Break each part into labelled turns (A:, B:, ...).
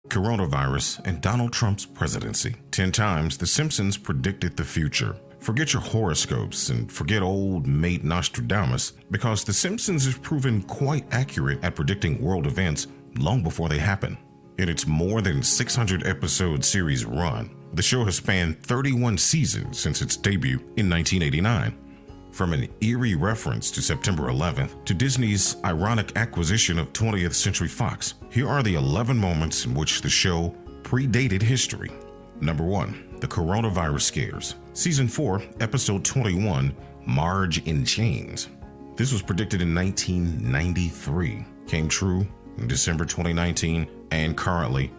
A: coronavirus, and Donald Trump's presidency. 10 times, The Simpsons predicted the future. Forget your horoscopes and forget old mate Nostradamus, because The Simpsons has proven quite accurate at predicting world events long before they happen. In its more than 600 episode series run, the show has spanned 31 seasons since its debut in 1989. From an eerie reference to September 11th to Disney's ironic acquisition of 20th Century Fox, here are the 11 moments in which the show predated history. Number 1. The coronavirus scares. Season 4, Episode 21, Marge in Chains. This was predicted in 1993. Came true in December 2019 and currently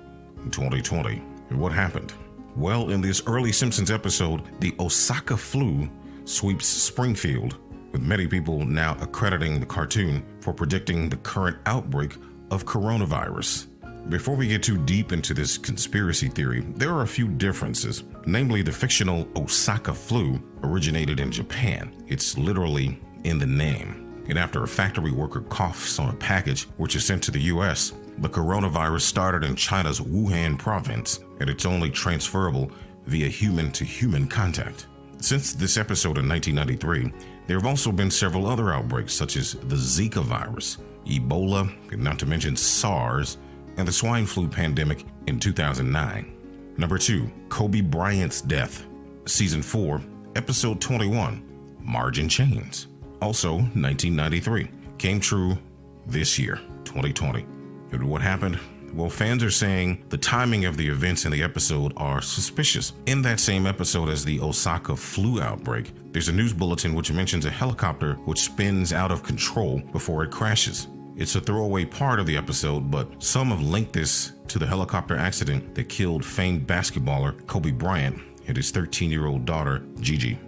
A: in 2020. And what happened? Well, in this early Simpsons episode, the Osaka Flu sweeps Springfield, with many people now accrediting the cartoon for predicting the current outbreak of coronavirus. Before we get too deep into this conspiracy theory, there are a few differences. Namely, the fictional Osaka Flu originated in Japan. It's literally in the name. And after a factory worker coughs on a package which is sent to the US, the coronavirus started in China's Wuhan province, and it's only transferable via human-to-human contact. Since this episode in 1993, there have also been several other outbreaks such as the Zika virus, Ebola, not to mention SARS, and the swine flu pandemic in 2009. Number 2, Kobe Bryant's death. Season 4, Episode 21, Marge in Chains. Also 1993. Came true this year, 2020. And what happened? Well, fans are saying the timing of the events in the episode are suspicious. In that same episode as the Osaka Flu outbreak, there's a news bulletin which mentions a helicopter which spins out of control before it crashes. It's a throwaway part of the episode, but some have linked this to the helicopter accident that killed famed basketballer Kobe Bryant and his 13-year-old daughter, Gigi.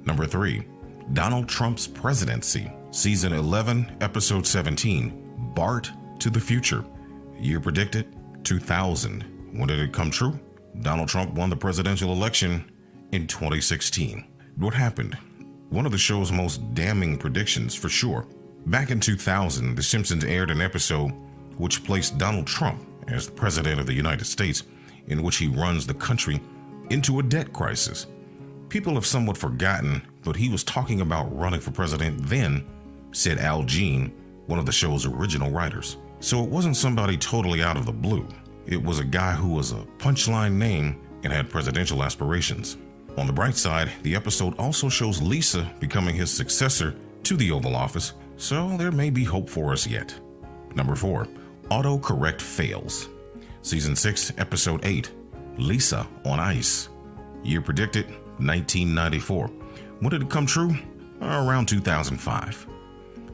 A: Number 3, Donald Trump's presidency. Season 11, Episode 17, Bart to the Future. Year predicted, 2000. When did it come true? Donald Trump won the presidential election in 2016. What happened? One of the show's most damning predictions, for sure. Back in 2000, The Simpsons aired an episode which placed Donald Trump as the president of the United States, in which he runs the country into a debt crisis. People have somewhat forgotten, but he was talking about running for president then, said Al Jean, one of the show's original writers. So it wasn't somebody totally out of the blue. It was a guy who was a punchline name and had presidential aspirations. On the bright side, the episode also shows Lisa becoming his successor to the Oval Office, so there may be hope for us yet. Number 4, Autocorrect fails. Season 6, Episode 8, Lisa on Ice. Year predicted, 1994. When did it come true? Around 2005.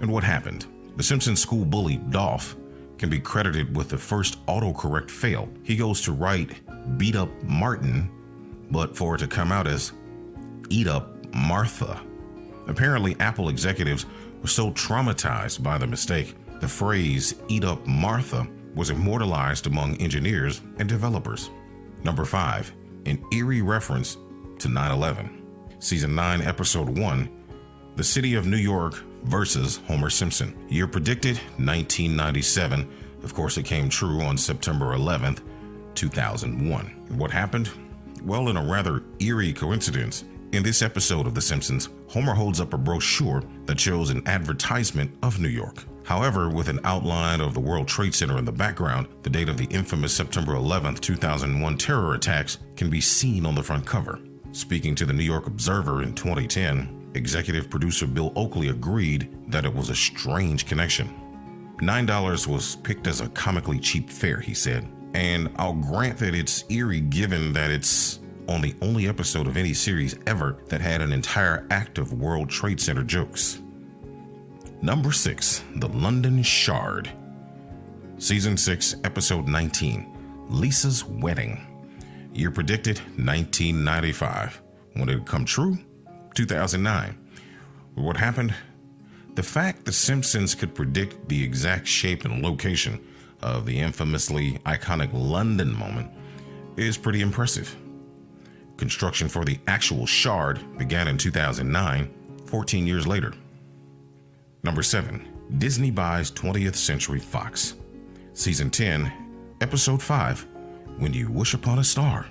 A: And what happened? The Simpsons school bully, Dolph, can be credited with the first autocorrect fail. He goes to write beat up Martin, but for it to come out as eat up Martha. Apparently, Apple executives were so traumatized by the mistake, the phrase eat up Martha was immortalized among engineers and developers. Number 5, an eerie reference to 9/11. Season 9, Episode 1, The City of New York versus Homer Simpson. Year predicted, 1997. Of course, it came true on September 11th, 2001. And what happened? Well, in a rather eerie coincidence, in this episode of The Simpsons, Homer holds up a brochure that shows an advertisement of New York. However, with an outline of the World Trade Center in the background, the date of the infamous September 11th, 2001 terror attacks can be seen on the front cover. Speaking to the New York Observer in 2010, executive producer Bill Oakley agreed that it was a strange connection. $9 was picked as a comically cheap fare, he said, and I'll grant that it's eerie given that it's on the only episode of any series ever that had an entire act of World Trade Center jokes. Number 6, The London Shard. Season 6, Episode 19, Lisa's Wedding. Year predicted, 1995. When did it come true? 2009. What happened? The fact The Simpsons could predict the exact shape and location of the infamously iconic London moment is pretty impressive. Construction for the actual shard began in 2009, 14 years later. Number 7, Disney buys 20th Century Fox. Season 10, Episode 5, when you wish upon a star.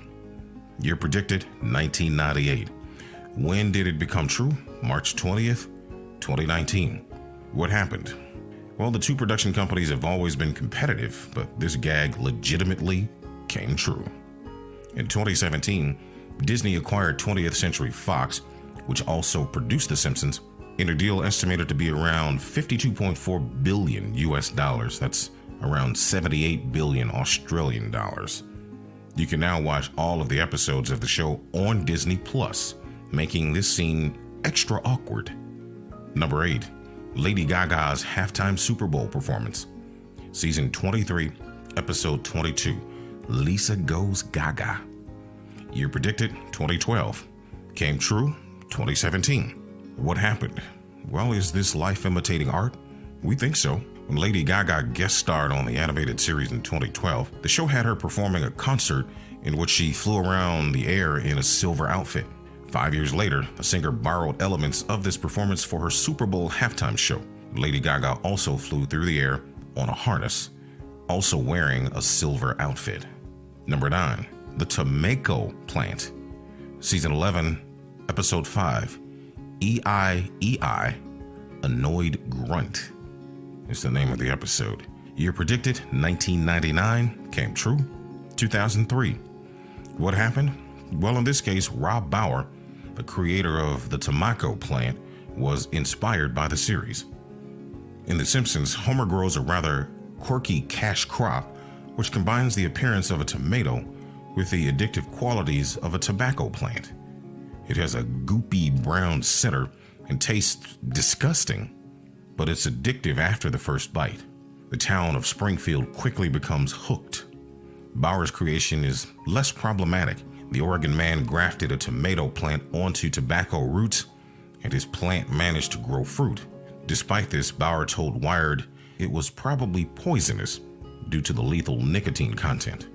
A: Year predicted 1998. When did it become true? March 20th, 2019. What happened? Well, the two production companies have always been competitive, but this gag legitimately came true. In 2017, Disney acquired 20th Century Fox, which also produced The Simpsons, in a deal estimated to be around $52.4 billion US dollars. That's around 78 billion Australian dollars. You can now watch all of the episodes of the show on Disney Plus, making this scene extra awkward. Number 8. Lady Gaga's halftime Super Bowl performance. Season 23, Episode 22, Lisa Goes Gaga. Year predicted 2012. Came true 2017. What happened? Well, is this life imitating art? We think so. When Lady Gaga guest starred on the animated series in 2012, the show had her performing a concert in which she flew around the air in a silver outfit. 5 years later, the singer borrowed elements of this performance for her Super Bowl halftime show. Lady Gaga also flew through the air on a harness, also wearing a silver outfit. Number 9. The Tomato Plant. Season 11, Episode 5, EI, Annoyed Grunt is the name of the episode. Year predicted 1999, came true 2003. What happened? Well, in this case, Rob Bauer, the creator of the Tomato Plant, was inspired by the series. In The Simpsons, Homer grows a rather quirky cash crop, which combines the appearance of a tomato with the addictive qualities of a tobacco plant. It has a goopy brown center and tastes disgusting, but it's addictive after the first bite. The town of Springfield quickly becomes hooked. Bauer's creation is less problematic. The Oregon man grafted a tomato plant onto tobacco roots, and his plant managed to grow fruit. Despite this, Bauer told Wired it was probably poisonous due to the lethal nicotine content.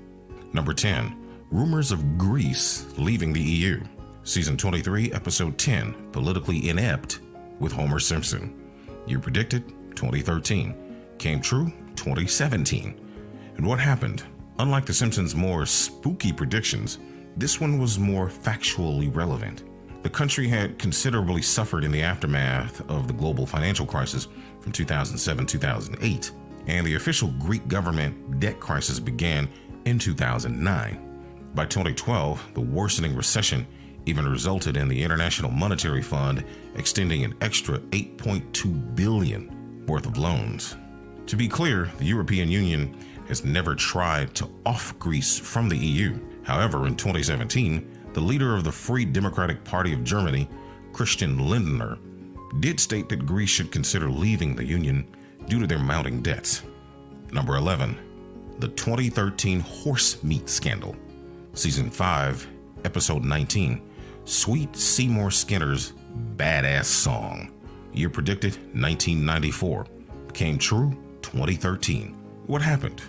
A: Number 10. Rumors of Greece leaving the EU. Season 23, Episode 10, Politically Inept, with Homer Simpson. Year predicted 2013. Came true 2017. And what happened? Unlike The Simpsons' more spooky predictions, this one was more factually relevant. The country had considerably suffered in the aftermath of the global financial crisis from 2007-2008, and the official Greek government debt crisis began in 2009. By 2012, the worsening recession even resulted in the International Monetary Fund extending an extra $8.2 billion worth of loans. To be clear, the European Union has never tried to off Greece from the EU. However, in 2017, the leader of the Free Democratic Party of Germany, Christian Lindner, did state that Greece should consider leaving the Union due to their mounting debts. Number 11. The 2013 horse meat scandal. Season 5, Episode 19, Sweet Seymour Skinner's Badass Song. Year predicted 1994. Came true 2013. What happened?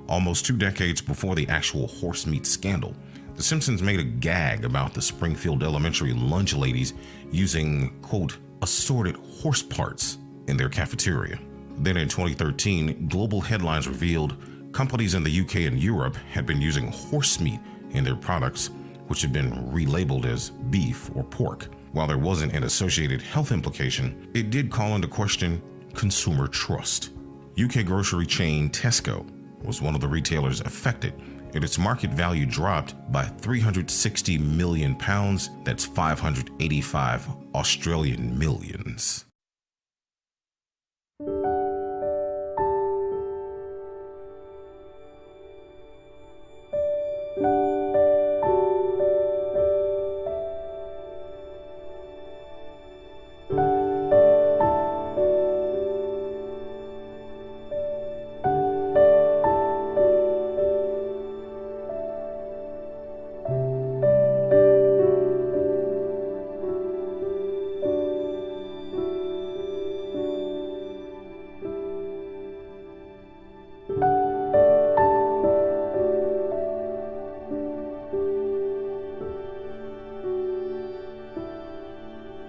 A: Almost 2 decades before the actual horse meat scandal, The Simpsons made a gag about the Springfield Elementary lunch ladies using, quote, assorted horse parts in their cafeteria. Then in 2013, global headlines revealed companies in the UK and Europe had been using horse meat in their products, which had been relabeled as beef or pork. While there wasn't an associated health implication, it did call into question consumer trust. UK grocery chain Tesco was one of the retailers affected, and its market value dropped by £360 million. That's 585 Australian millions.